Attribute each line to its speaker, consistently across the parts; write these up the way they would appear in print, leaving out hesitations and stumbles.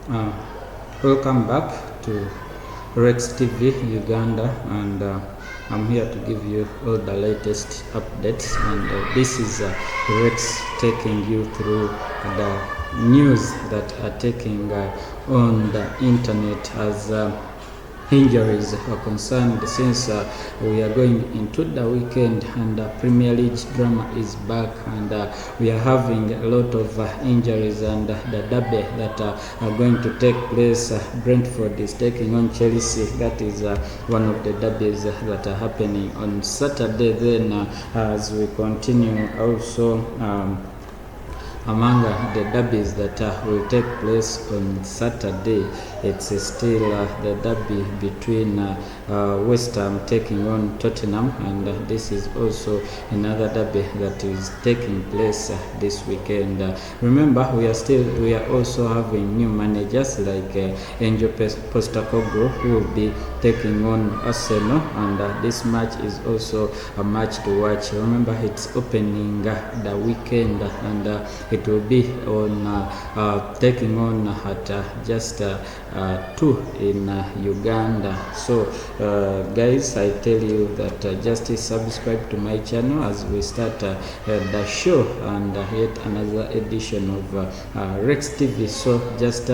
Speaker 1: Uh, Welcome back to Tv Uganda, and I'm here to give you all the latest updates. And this is Rex taking you through the news that are taking on the internet as injuries are concerned, since we are going into the weekend and Premier League drama is back, and we are having a lot of injuries, and the derby that are going to take place. Brentford is taking on Chelsea. That is one of the derbies that are happening on Saturday. Then as we continue also among the derbies that will take place on Saturday, it's still the derby between West Ham taking on Tottenham, and this is also another derby that is taking place this weekend. Remember, we are also having new managers like Angel Postecoglou, who will be taking on Arsenal, and this match is also a match to watch. Remember, it's opening the weekend, and it will be on taking on at just 2 in Uganda. So guys, I tell you that just subscribe to my channel as we start the show and yet another edition of Rex TV. So just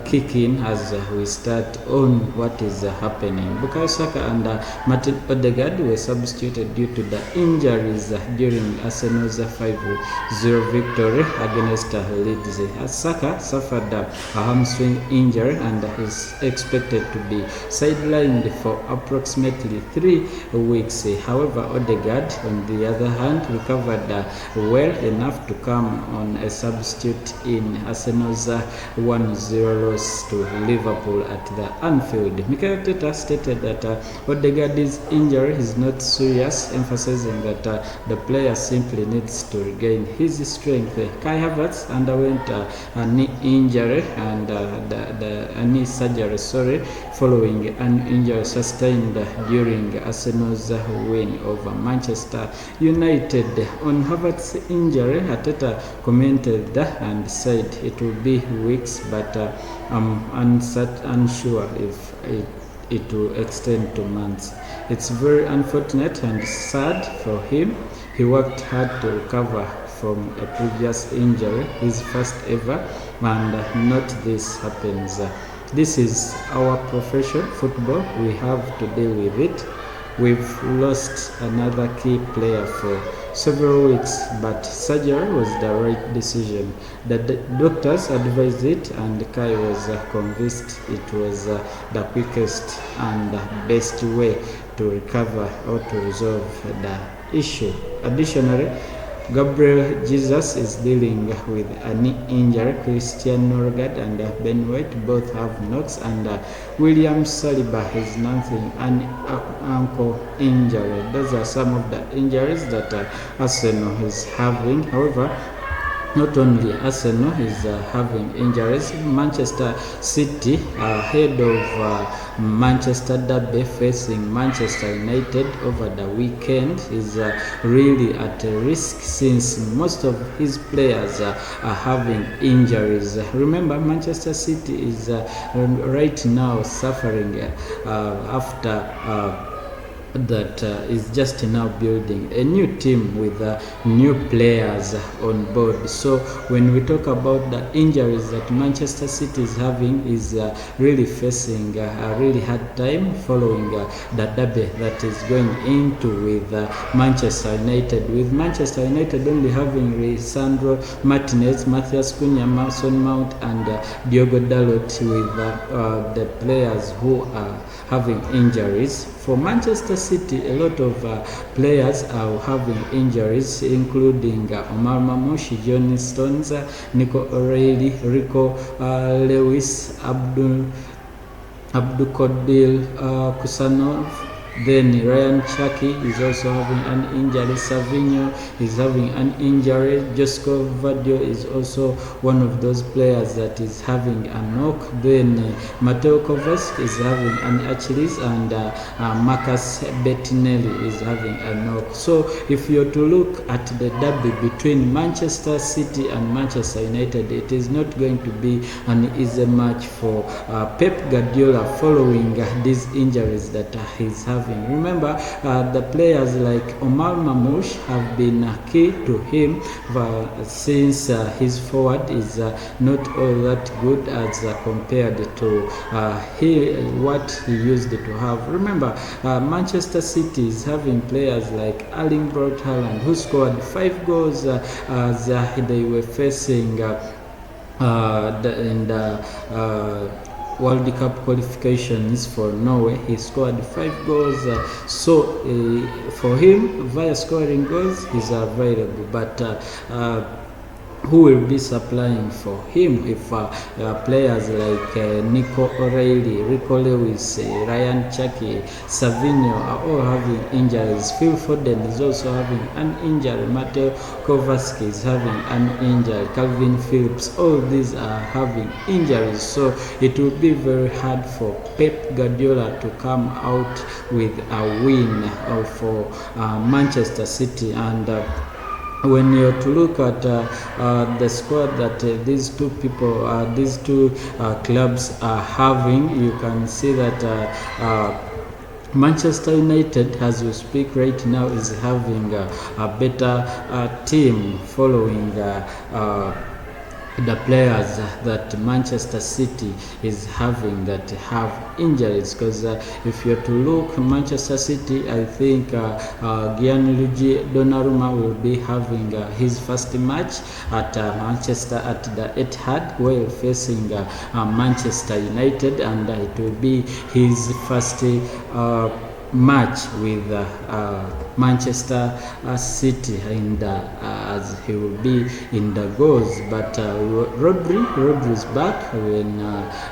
Speaker 1: kick in as we start on what is happening. Bukayo Saka and Martin Odegaard were substituted due to the injuries during Arsenal's 5-0 victory against Leeds. Saka suffered a hamstring injury and is expected to be sidelined for approximately 3 weeks. However, Odegaard, on the other hand, recovered well enough to come on a substitute in Arsenal's 1-0 loss to Liverpool at the Anfield. Mikel Arteta stated that Odegaard's injury is not serious, emphasizing that the player simply needs to regain his strength. Kai Havertz underwent a knee injury and a knee surgery, following an injury sustained during Arsenal's win over Manchester United. On Havertz's injury, Arteta commented and said it will be weeks, but I'm unsure if it will extend to months. It's very unfortunate and sad for him. He worked hard to recover from a previous injury, his first ever, and not this happens. This is our profession, football. We have to deal with it. We've lost another key player for several weeks, but surgery was the right decision. The doctors advised it, and Kai was convinced it was the quickest and best way to recover or to resolve the issue. Additionally, Gabriel Jesus is dealing with a knee injury. Christian Norgard and Ben White both have knocks, and William Saliba is nothing, an ankle injury. Those are some of the injuries that Arsenal is having. However, not only Arsenal is having injuries. Manchester City, ahead of Manchester Derby facing Manchester United over the weekend, is really at a risk, since most of his players are having injuries. Remember, Manchester City is right now suffering after that is just now building a new team with new players on board. So when we talk about the injuries that Manchester City is having, is really facing a really hard time following the derby that is going into with Manchester United, with Manchester United only having Lisandro Martinez, Matthias Cunha, Mason Mount and Diogo Dalot, with the players who are having injuries. For Manchester City, a lot of players are having injuries, including Omar Mamushi, Johnny Stones, Nico O'Reilly, Rico Lewis, Abdul Kodil Kusanov, Then Ryan Chucky is also having an injury. Savinho is having an injury. Josko Vadio is also one of those players that is having a knock. Then Mateo Kovacic is having an Achilles, and Marcus Bettinelli is having a knock. So if you're to look at the derby between Manchester City and Manchester United, it is not going to be an easy match for Pep Guardiola following these injuries that he's having. Remember, the players like Omar Mamouche have been key to him since his forward is not all that good as compared to what he used to have. Remember, Manchester City is having players like Erling Braut Haaland, who scored 5 goals as they were facing in the World Cup qualifications for Norway. He scored 5 goals, so for him, via scoring goals, he's available. But who will be supplying for him if players like Nico O'Reilly, Rico Lewis, Ryan Chucky, Savinho are all having injuries. Phil Foden is also having an injury. Mateo Kovacic is having an injury. Calvin Phillips, all these are having injuries. So it will be very hard for Pep Guardiola to come out with a win for Manchester City. And when you're to look at the squad that these two clubs are having, you can see that Manchester United, as we speak right now, is having a better team following the players that Manchester City is having that have injuries. Because if you're to look, Manchester City, I think Gianluigi Donnarumma will be having his first match at Manchester at the Etihad, while facing Manchester United, and it will be his first match with Manchester City, and as he will be in the goals. But Rodri is back. When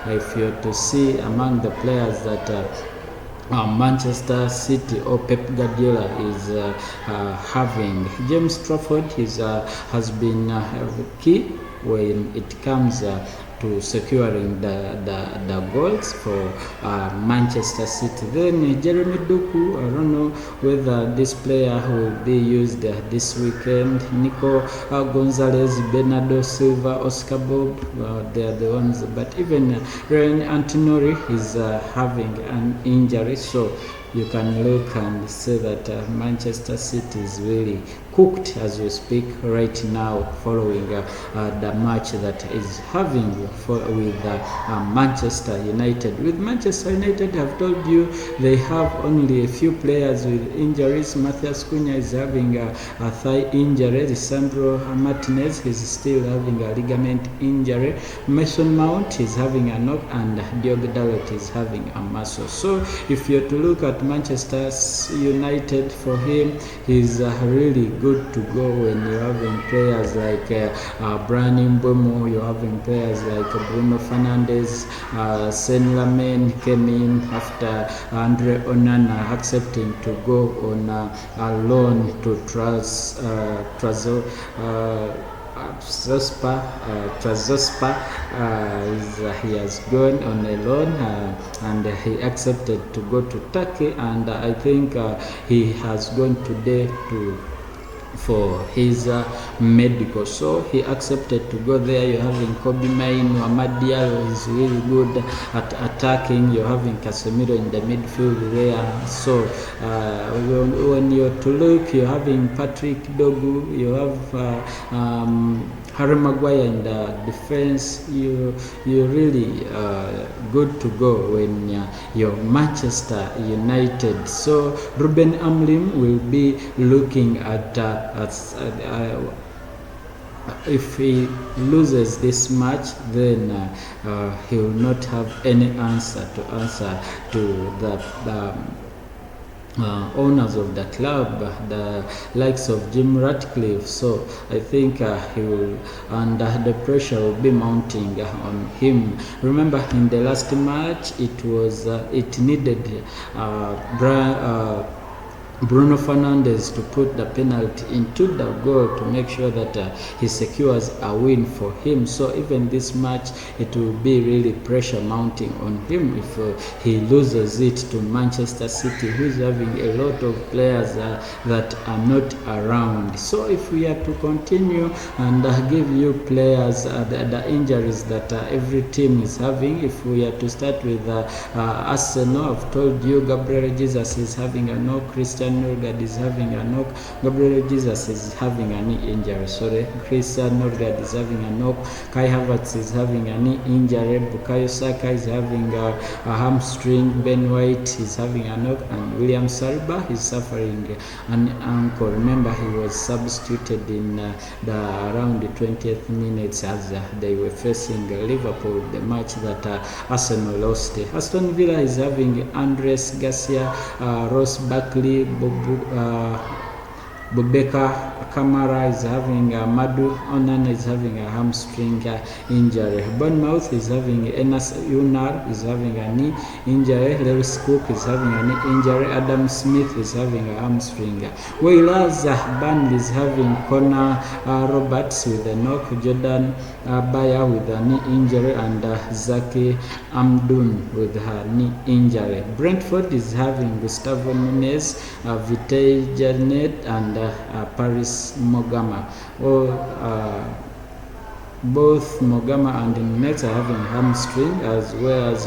Speaker 1: if you're to see among the players that Manchester City or Pep Guardiola is having, James Trafford has been key when it comes to securing the goals for Manchester City. Then Jeremy Doku, I don't know whether this player will be used this weekend. Nico Gonzalez, Bernardo Silva, Oscar Bob, they are the ones. But even Ryan Antinori is having an injury, so you can look and say that Manchester City is really cooked as we speak right now, following the match that is having with Manchester United. With Manchester United, I've told you they have only a few players with injuries. Matthias Cunha is having a thigh injury. Lisandro Martinez is still having a ligament injury. Mason Mount is having a knock, and Diogo Dalot is having a muscle. So if you're to look at Manchester United, for him, he's really good to go when you're having players like Brian Mbeumo, you're having players like Bruno Fernandes. Sen Lamen came in after Andre Onana accepting to go on a loan to Trabzonspor. He has gone on a loan and he accepted to go to Turkey, and I think he has gone today for his medical, so he accepted to go there. You're having Kobe Mainu, Amad Diallo is really good at attacking. You're having Casemiro in the midfield there. So when you're to look, you're having Patrick Dogu, you have Harry Maguire in the defense. You're really good to go when you're Manchester United. So Ruben Amorim will be looking at if he loses this match, then he will not have any answer to the owners of the club, the likes of Jim Ratcliffe. So I think he will, and the pressure will be mounting on him. Remember, in the last match, it needed Bruno Fernandes to put the penalty into the goal to make sure that he secures a win for him. So even this match, it will be really pressure mounting on him if he loses it to Manchester City, who is having a lot of players that are not around. So if we are to continue and give you players the injuries that every team is having, if we are to start with Arsenal, I've told you Gabriel Jesus is having a knock, Christian Norgard is having a knock, Gabriel Jesus is having a knee injury, Christian Norgard is having a knock, Kai Havertz is having a knee injury, Bukayo Saka is having a hamstring, Ben White is having a knock, and William Saliba is suffering an ankle. Remember, he was substituted in around the 20th minutes as they were facing Liverpool, the match that Arsenal lost. Aston Villa is having Andres Garcia, Ross Barkley, Bubeka Kamara is having Madu Onana is having a hamstring injury. Bournemouth is having Enas Unar is having a knee injury. Lewis Cook is having a knee injury. Adam Smith is having a hamstring. Whereas Burnley is having Connor Roberts with a knock, Jordan Bayer with a knee injury, and Zaki Amdun with her knee injury. Brentford is having Gustavo Nunes, Vitae Janet, and Paris Mogama. Both Mogama and Nets are having hamstring, as well as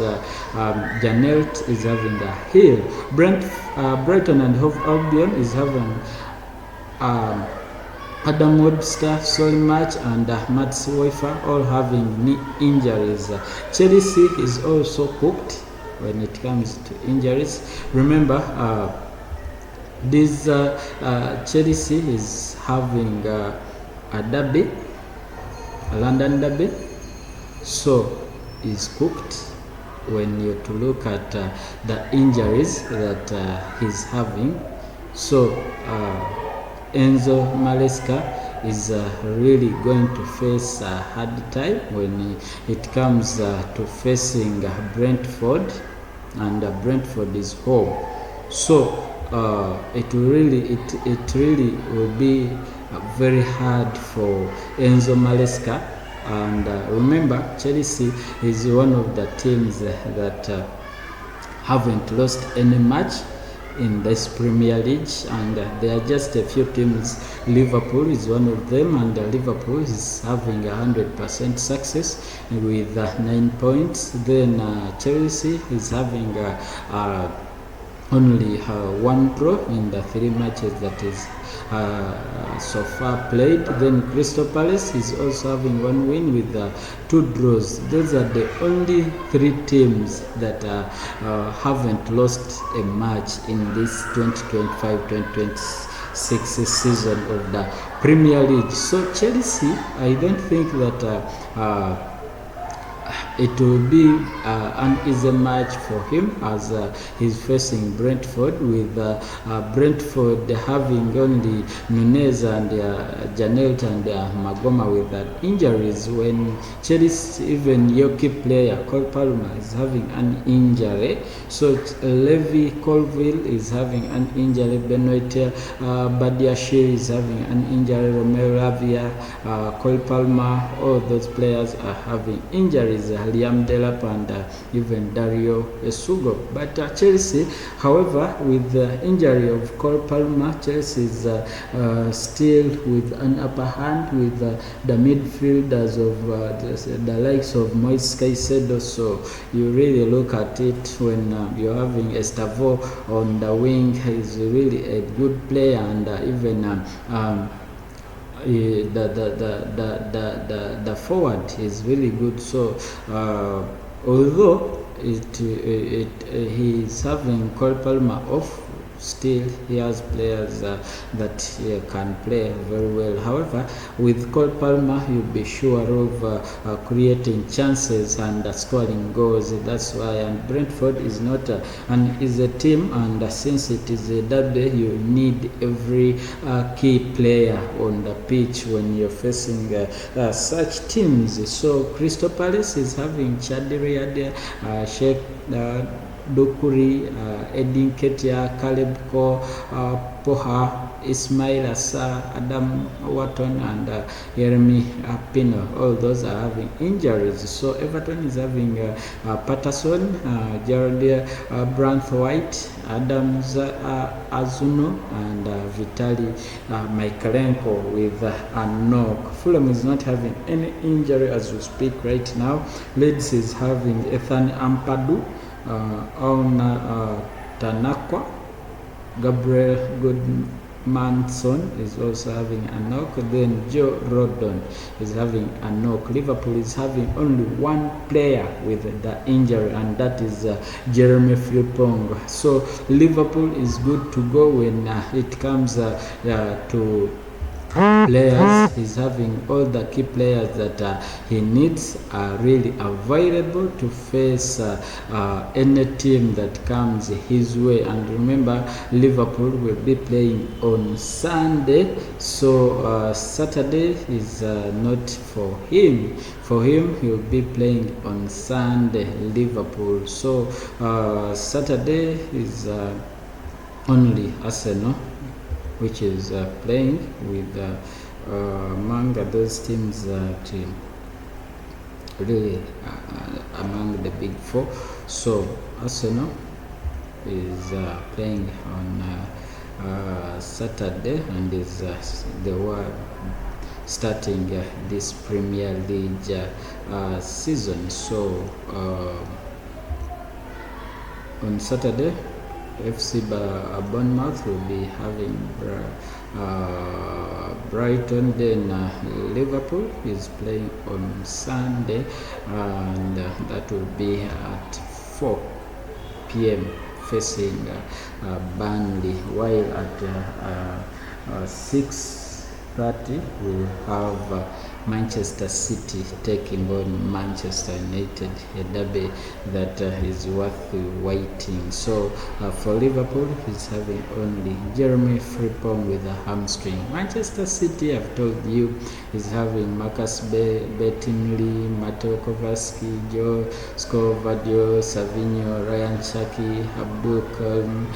Speaker 1: Janet is having a heel. Brighton and Hove Albion is having Adam Webster, Sol Match, and Mats Weifer all having knee injuries. Chelsea is also cooked when it comes to injuries. Remember, this Chelsea is having a derby, a London derby, so is cooked when you to look at the injuries that he's having. So Enzo Maresca is really going to face a hard time when it comes to facing Brentford, and Brentford is home. So it really will be very hard for Enzo Maresca. And remember, Chelsea is one of the teams that haven't lost any match in this Premier League, and there are just a few teams. Liverpool is one of them, and Liverpool is having 100% success with 9 points. Then Chelsea is having only one draw in the 3 matches that is so far played. Then Crystal Palace is also having 1 win with 2 draws. Those are the only 3 teams that haven't lost a match in this 2025-2026 season of the Premier League. So Chelsea, I don't think that it will be an easy match for him, as he's facing Brentford, with Brentford having only Nunez and Janet and Magoma with injuries, when Chelsea, even your key player Cole Palmer is having an injury. So Levi Colville is having an injury, Benoit Badiashile is having an injury, Romeo Lavia, Cole Palmer, all those players are having injuries. Liam Delap and even Dario Esugo. But Chelsea, however, with the injury of Cole Palmer, Chelsea is still with an upper hand with the midfielders of the likes of Moise Caicedo. So you really look at it when you're having Estavo on the wing. He's really a good player, and even the forward is really good. So although he's having Cole Palmer off, still he has players that can play very well. However, with Cole Palmer, you'll be sure of creating chances and scoring goals. That's why, and Brentford is not is a team, and since it is a derby, you need every key player on the pitch when you're facing such teams. So Crystal Palace is having Chadri Ade, Sheikh Dokuri, Edin Ketia, Caleb Ko, Poha, Ismail Assar, Adam Wharton, and Jeremy Pino. All those are having injuries. So Everton is having Patterson, Gerald Branthwaite, Adam Azuno, and Vitali Michalenko with a knock. Fulham is not having any injury as we speak right now. Leeds is having Ethan Ampadu, Tanakwa, Gabriel Goodmanson is also having a knock. Then Joe Rodon is having a knock. Liverpool is having only one player with the injury, and that is Jeremy Frimpong. So Liverpool is good to go when it comes to players. He's having all the key players that he needs are really available to face any team that comes his way. And remember, Liverpool will be playing on Sunday, so Saturday is not for him. For him, he will be playing on Sunday, Liverpool. So Saturday is only Arsenal, which is playing with among those teams that really among the big four. So Arsenal is playing on Saturday, and is they were starting this Premier League season. So on Saturday, FC Bournemouth will be having Brighton. Then Liverpool is playing on Sunday, and that will be at 4 p.m. facing Burnley, while at 6:30 we'll have Manchester City taking on Manchester United, a derby that is worth waiting. So for Liverpool, he's having only Jeremy Frimpong with a hamstring. Manchester City, I've told you, is having Marcus Bettinelli, Mateo Kovacic, Joe Scovadio, Savinho, Ryan Cherki, Abdul Karim,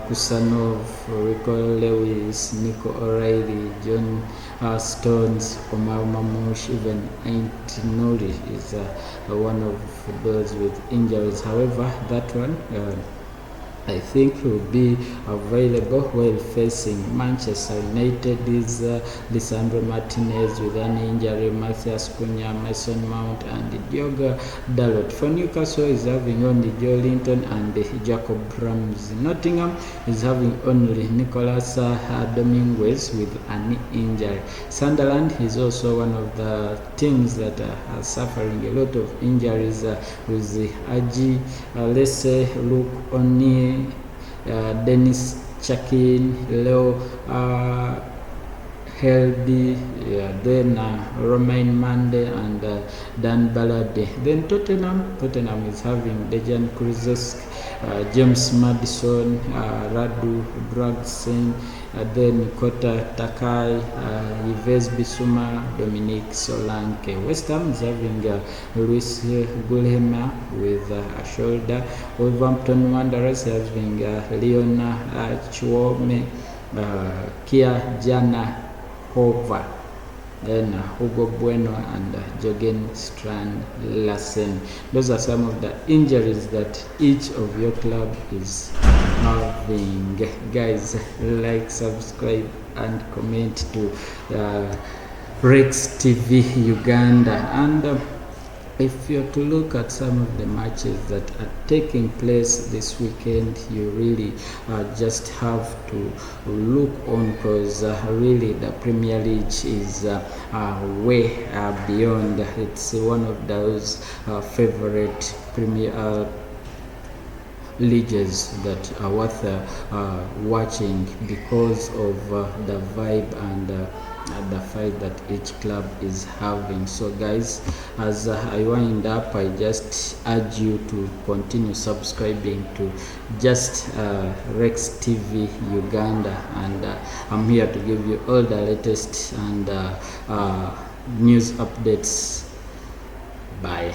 Speaker 1: Kusanov, Rico Lewis, Nico O'Reilly, John Stones, Omar Mamush, even Aintinori is one of those with injuries. However, that one I think will be available while facing Manchester United. Is Lisandro Martinez with an injury, Matthias Cunha, Mason Mount, and Diogo Dalot. For Newcastle is having only Joe Linton and Jacob Ramsey. Nottingham is having only Nicolas Dominguez with an injury. Sunderland is also one of the teams that are suffering a lot of injuries with Aji Lesse, Luke O'Neill, Dennis Chakin, Leo Helby, then Romain Mande, and Dan Balade. Then Tottenham is having Dejan Kulusevski, James Maddison, Radu Bragsen, then Kota Takai, Yves Bissouma, Dominic Solanke. West Ham is having Luis Gulhema with a shoulder. Wolverhampton Wanderers having Leona Chuome, Kia Jana Hova, then Hugo Bueno, and Jürgen Strand Larsen. Those are some of the injuries that each of your club is having. Guys, like, subscribe, and comment to Rex TV Uganda. And if you're to look at some of the matches that are taking place this weekend, you really just have to look on, because really the Premier League is way beyond. It's one of those favorite leagues that are worth watching because of the vibe and the fight that each club is having. So guys, as I wind up, I just urge you to continue subscribing to just Rex TV Uganda, and I'm here to give you all the latest and news updates. Bye.